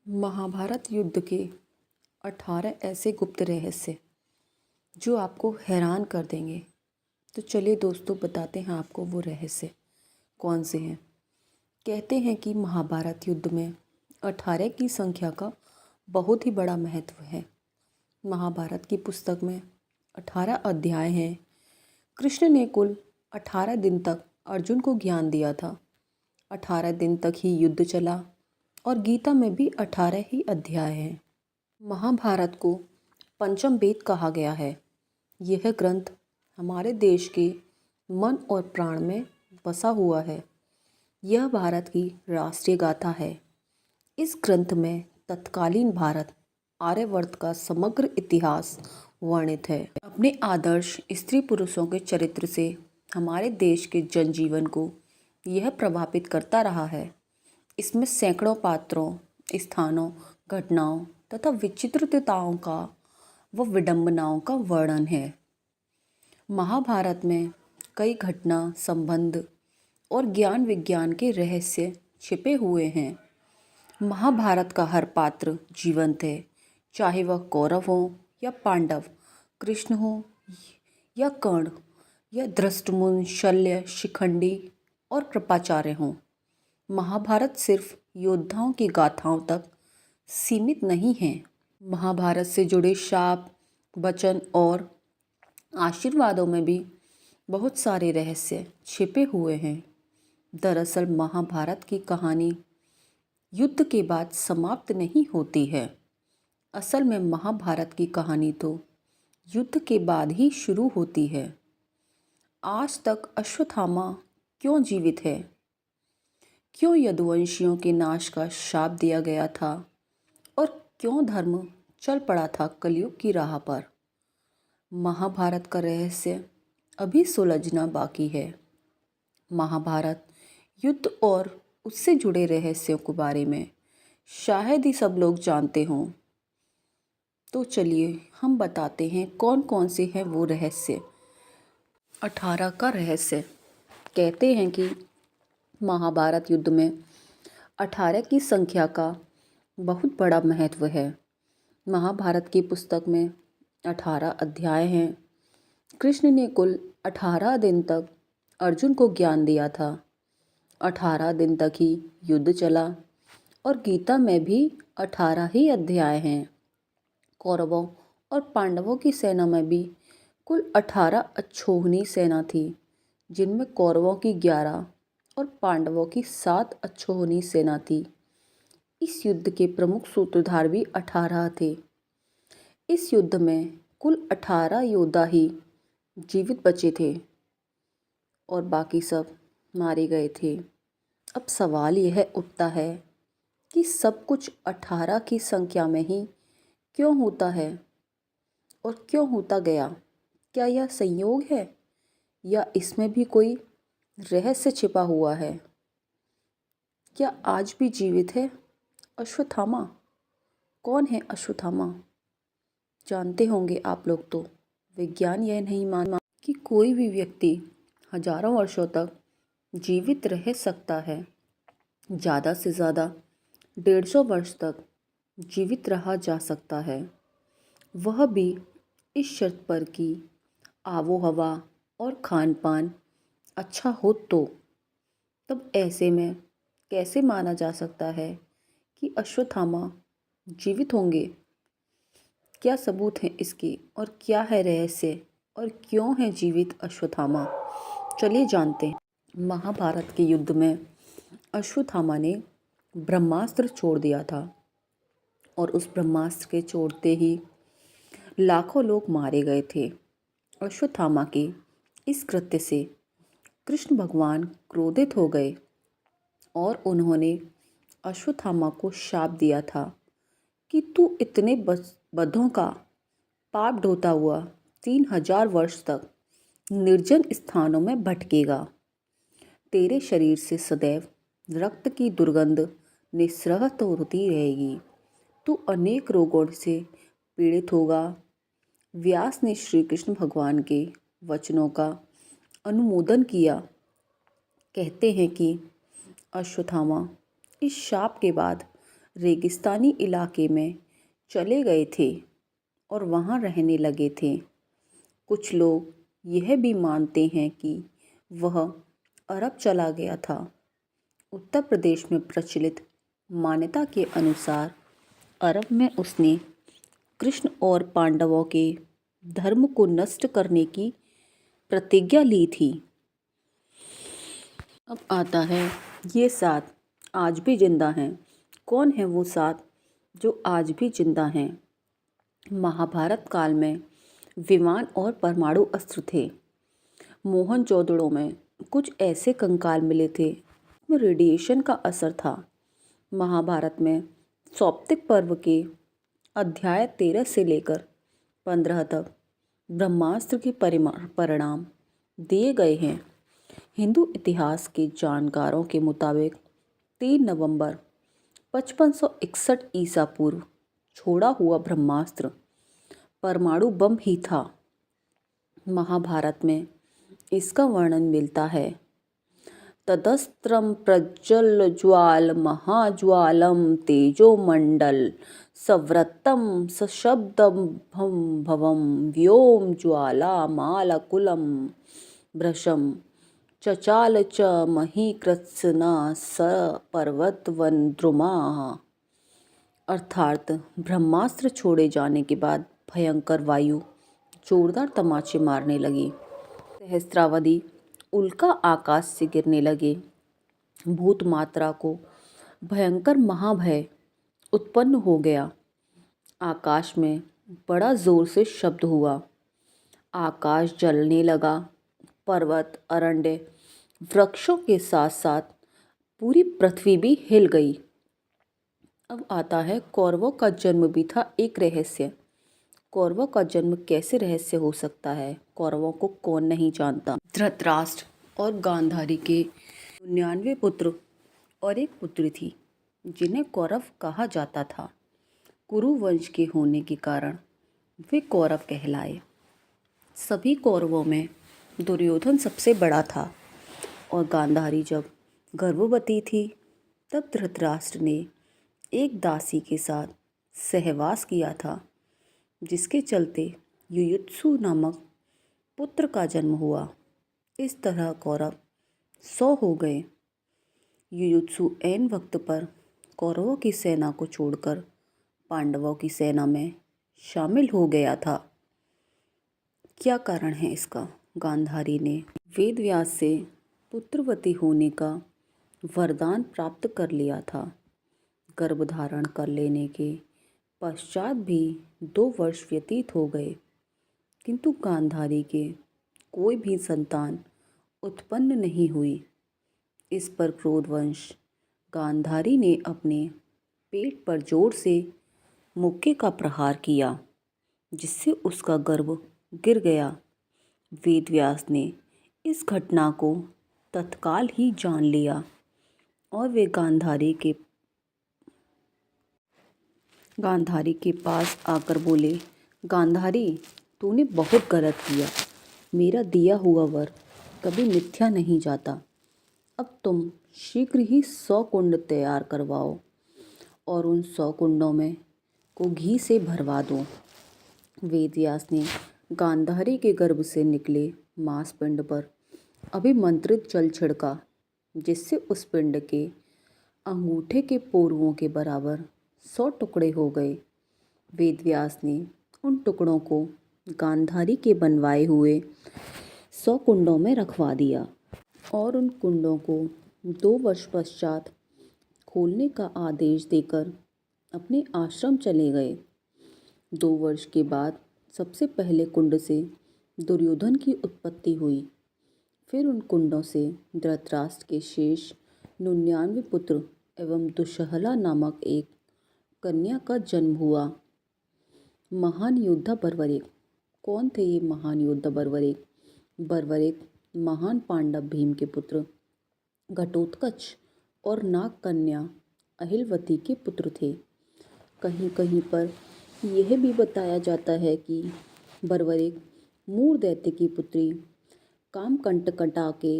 महाभारत युद्ध के 18 ऐसे गुप्त रहस्य जो आपको हैरान कर देंगे। तो चलिए दोस्तों, बताते हैं आपको वो रहस्य कौन से हैं। कहते हैं कि महाभारत युद्ध में 18 की संख्या का बहुत ही बड़ा महत्व है। महाभारत की पुस्तक में 18 अध्याय हैं। कृष्ण ने कुल 18 दिन तक अर्जुन को ज्ञान दिया था। 18 दिन तक ही युद्ध चला और गीता में भी 18 ही अध्याय हैं। महाभारत को पंचम वेद कहा गया है। यह ग्रंथ हमारे देश के मन और प्राण में बसा हुआ है। यह भारत की राष्ट्रीय गाथा है। इस ग्रंथ में तत्कालीन भारत आर्यवर्त का समग्र इतिहास वर्णित है। अपने आदर्श स्त्री पुरुषों के चरित्र से हमारे देश के जनजीवन को यह प्रभावित करता रहा है। इसमें सैकड़ों पात्रों, स्थानों, घटनाओं तथा विचित्रताओं का व विडंबनाओं का वर्णन है। महाभारत में कई घटना, संबंध और ज्ञान विज्ञान के रहस्य छिपे हुए हैं। महाभारत का हर पात्र जीवंत है, चाहे वह कौरव हो या पांडव, कृष्ण हो या कर्ण या धृष्टद्युम्न, शल्य, शिखंडी और कृपाचार्य हों। महाभारत सिर्फ योद्धाओं की गाथाओं तक सीमित नहीं है। महाभारत से जुड़े शाप, वचन और आशीर्वादों में भी बहुत सारे रहस्य छिपे हुए हैं। दरअसल महाभारत की कहानी युद्ध के बाद समाप्त नहीं होती है। असल में महाभारत की कहानी तो युद्ध के बाद ही शुरू होती है। आज तक अश्वत्थामा क्यों जीवित है? क्यों यदुवंशियों के नाश का शाप दिया गया था और क्यों धर्म चल पड़ा था कलयुग की राह पर? महाभारत का रहस्य अभी सुलझना बाकी है। महाभारत युद्ध और उससे जुड़े रहस्यों के बारे में शायद ही सब लोग जानते हों। तो चलिए हम बताते हैं कौन कौन से हैं वो रहस्य। 18 का रहस्य। कहते हैं कि महाभारत युद्ध में 18 की संख्या का बहुत बड़ा महत्व है। महाभारत की पुस्तक में 18 अध्याय हैं। कृष्ण ने कुल 18 दिन तक अर्जुन को ज्ञान दिया था। 18 दिन तक ही युद्ध चला और गीता में भी 18 ही अध्याय हैं। कौरवों और पांडवों की सेना में भी कुल 18 अक्षौहिणी सेना थी, जिनमें कौरवों की 11 और पांडवों की 7 अक्षौहिणी सेना थी। इस युद्ध के प्रमुख सूत्रधार भी 18 थे। इस युद्ध में कुल 18 योद्धा ही जीवित बचे थे और बाकी सब मारे गए थे। अब सवाल यह उठता है कि सब कुछ 18 की संख्या में ही क्यों होता है और क्यों होता गया? क्या यह संयोग है या इसमें भी कोई रहस्य छिपा हुआ है? क्या आज भी जीवित है अश्वत्थामा? कौन है अश्वत्थामा? जानते होंगे आप लोग। तो विज्ञान यह नहीं मानता कि कोई भी व्यक्ति हजारों वर्षों तक जीवित रह सकता है। ज़्यादा से ज़्यादा 150 वर्ष तक जीवित रहा जा सकता है, वह भी इस शर्त पर कि आबो हवा और खान पान अच्छा हो। तो तब ऐसे में कैसे माना जा सकता है कि अश्वत्थामा जीवित होंगे? क्या सबूत हैं इसके और क्या है रहस्य और क्यों है जीवित अश्वत्थामा? चलिए जानते हैं। महाभारत के युद्ध में अश्वत्थामा ने ब्रह्मास्त्र छोड़ दिया था और उस ब्रह्मास्त्र के छोड़ते ही लाखों लोग मारे गए थे। अश्वत्थामा के इस कृत्य से कृष्ण भगवान क्रोधित हो गए और उन्होंने अश्वत्थामा को शाप दिया था कि तू इतने बद्धों का पाप ढोता हुआ 3000 वर्ष तक निर्जन स्थानों में भटकेगा। तेरे शरीर से सदैव रक्त की दुर्गंध निस्सृत होती रहेगी। तू अनेक रोगों से पीड़ित होगा। व्यास ने श्री कृष्ण भगवान के वचनों का अनुमोदन किया। कहते हैं कि अश्वत्थामा इस शाप के बाद रेगिस्तानी इलाके में चले गए थे और वहाँ रहने लगे थे। कुछ लोग यह भी मानते हैं कि वह अरब चला गया था। उत्तर प्रदेश में प्रचलित मान्यता के अनुसार अरब में उसने कृष्ण और पांडवों के धर्म को नष्ट करने की प्रतिज्ञा ली थी। अब आता है ये 7 आज भी जिंदा हैं। कौन है वो 7 जो आज भी जिंदा हैं? महाभारत काल में विमान और परमाणु अस्त्र थे। मोहनजोदड़ो में कुछ ऐसे कंकाल मिले थे जिसमें रेडिएशन का असर था। महाभारत में सौप्तिक पर्व के अध्याय 13 से लेकर 15 तक ब्रह्मास्त्र के परिणाम दिए गए हैं। हिंदू इतिहास के जानकारों के मुताबिक 3 नवंबर 5561 ईसा पूर्व छोड़ा हुआ ब्रह्मास्त्र परमाणु बम ही था। महाभारत में इसका वर्णन मिलता है। तदस्त्रम प्रज्वल महाज्वालम तेजोमंडल सवृत्तम सशब्दम भवम व्योम ज्वाला मालकुलम भ्रशम चचाल च महीकृत्स्ना स पर्वतवन द्रुमा। अर्थात ब्रह्मास्त्र छोड़े जाने के बाद भयंकर वायु जोरदार तमाचे मारने लगी। सहस्त्रावधि उल्का आकाश से गिरने लगे। भूत मात्रा को भयंकर महाभय उत्पन्न हो गया। आकाश में बड़ा जोर से शब्द हुआ। आकाश जलने लगा। पर्वत, अरण्य, वृक्षों के साथ साथ पूरी पृथ्वी भी हिल गई। अब आता है कौरवों का जन्म भी था एक रहस्य। कौरवों का जन्म कैसे रहस्य हो सकता है? कौरवों को कौन नहीं जानता। धृतराष्ट्र और गांधारी के 99 पुत्र और एक पुत्री थी जिन्हें कौरव कहा जाता था। कुरु वंश के होने के कारण वे कौरव कहलाए। सभी कौरवों में दुर्योधन सबसे बड़ा था और गांधारी जब गर्भवती थी तब धृतराष्ट्र ने एक दासी के साथ सहवास किया था, जिसके चलते युयुत्सु नामक पुत्र का जन्म हुआ। इस तरह कौरव 100 हो गए। युयुत्सु ऐन वक्त पर कौरवों की सेना को छोड़कर पांडवों की सेना में शामिल हो गया था। क्या कारण है इसका? गांधारी ने वेदव्यास से पुत्रवती होने का वरदान प्राप्त कर लिया था। गर्भधारण कर लेने के पश्चात भी 2 वर्ष व्यतीत हो गए, किंतु गांधारी के कोई भी संतान उत्पन्न नहीं हुई। इस पर क्रोधवश गांधारी ने अपने पेट पर जोर से मुक्के का प्रहार किया, जिससे उसका गर्भ गिर गया। वेदव्यास ने इस घटना को तत्काल ही जान लिया और वे गांधारी के पास आकर बोले, गांधारी, तूने बहुत गलत किया। मेरा दिया हुआ वर कभी मिथ्या नहीं जाता। अब तुम शीघ्र ही 100 कुंड तैयार करवाओ और उन 100 कुंडों में को घी से भरवा दो। वेदव्यास ने गांधारी के गर्भ से निकले मांसपिंड पर अभिमंत्रित जल छिड़का, जिससे उस पिंड के अंगूठे के पोरुओं के बराबर 100 टुकड़े हो गए। वेदव्यास ने उन टुकड़ों को गांधारी के बनवाए हुए 100 कुंडों में रखवा दिया और उन कुंडों को 2 वर्ष पश्चात खोलने का आदेश देकर अपने आश्रम चले गए। 2 वर्ष के बाद सबसे पहले कुंड से दुर्योधन की उत्पत्ति हुई। फिर उन कुंडों से धृतराष्ट्र के शेष 99 पुत्र एवं दुश्शला नामक एक कन्या का जन्म हुआ। महान योद्धा बर्बरिक। कौन थे ये महान योद्धा बर्बरिक? बर्बरिक महान पांडव भीम के पुत्र घटोत्कच और नाग कन्या अहिलवती के पुत्र थे। कहीं कहीं पर यह भी बताया जाता है कि बर्बरिक मूर दैत्य की पुत्री कामकंटकटा के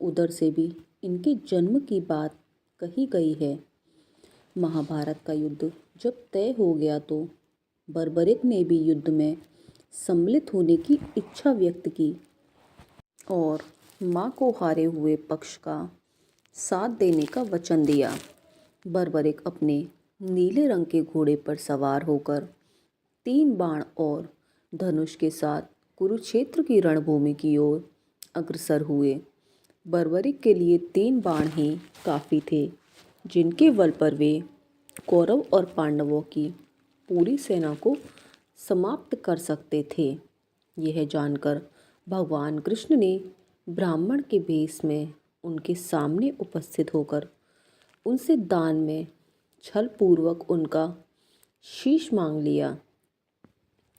उदर से भी इनके जन्म की बात कही गई है। महाभारत का युद्ध जब तय हो गया तो बर्बरिक ने भी युद्ध में सम्मिलित होने की इच्छा व्यक्त की और माँ को हारे हुए पक्ष का साथ देने का वचन दिया। बर्बरिक अपने नीले रंग के घोड़े पर सवार होकर 3 बाण और धनुष के साथ कुरुक्षेत्र की रणभूमि की ओर अग्रसर हुए। बर्बरिक के लिए 3 बाण ही काफ़ी थे, जिनके बल पर वे कौरव और पांडवों की पूरी सेना को समाप्त कर सकते थे। यह जानकर भगवान कृष्ण ने ब्राह्मण के भेष में उनके सामने उपस्थित होकर उनसे दान में छल पूर्वक उनका शीश मांग लिया।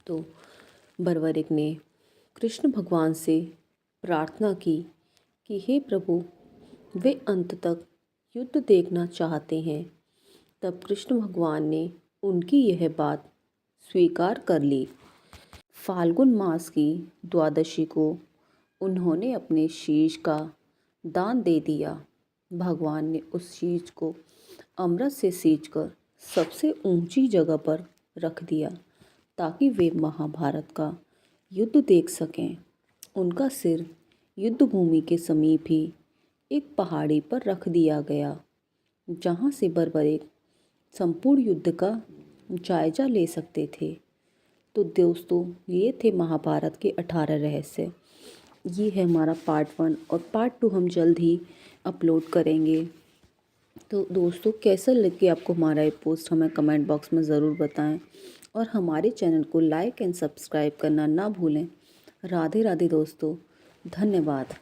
तो बर्बरिक ने कृष्ण भगवान से प्रार्थना की कि हे प्रभु, वे अंत तक युद्ध देखना चाहते हैं। तब कृष्ण भगवान ने उनकी यह बात स्वीकार कर ली। फाल्गुन मास की द्वादशी को उन्होंने अपने शीश का दान दे दिया। भगवान ने उस शीश को अमृत से सींचकर सबसे ऊंची जगह पर रख दिया ताकि वे महाभारत का युद्ध देख सकें। उनका सिर युद्ध भूमि के समीप ही एक पहाड़ी पर रख दिया गया, जहां से बर्बरिक संपूर्ण युद्ध का जायजा ले सकते थे। तो दोस्तों, ये थे महाभारत के 18 रहस्य। ये है हमारा पार्ट 1 और पार्ट 2 हम जल्द ही अपलोड करेंगे। तो दोस्तों, कैसा लगे आपको हमारा ये पोस्ट, हमें कमेंट बॉक्स में ज़रूर बताएं और हमारे चैनल को लाइक एंड सब्सक्राइब करना ना भूलें। राधे राधे दोस्तों, धन्यवाद।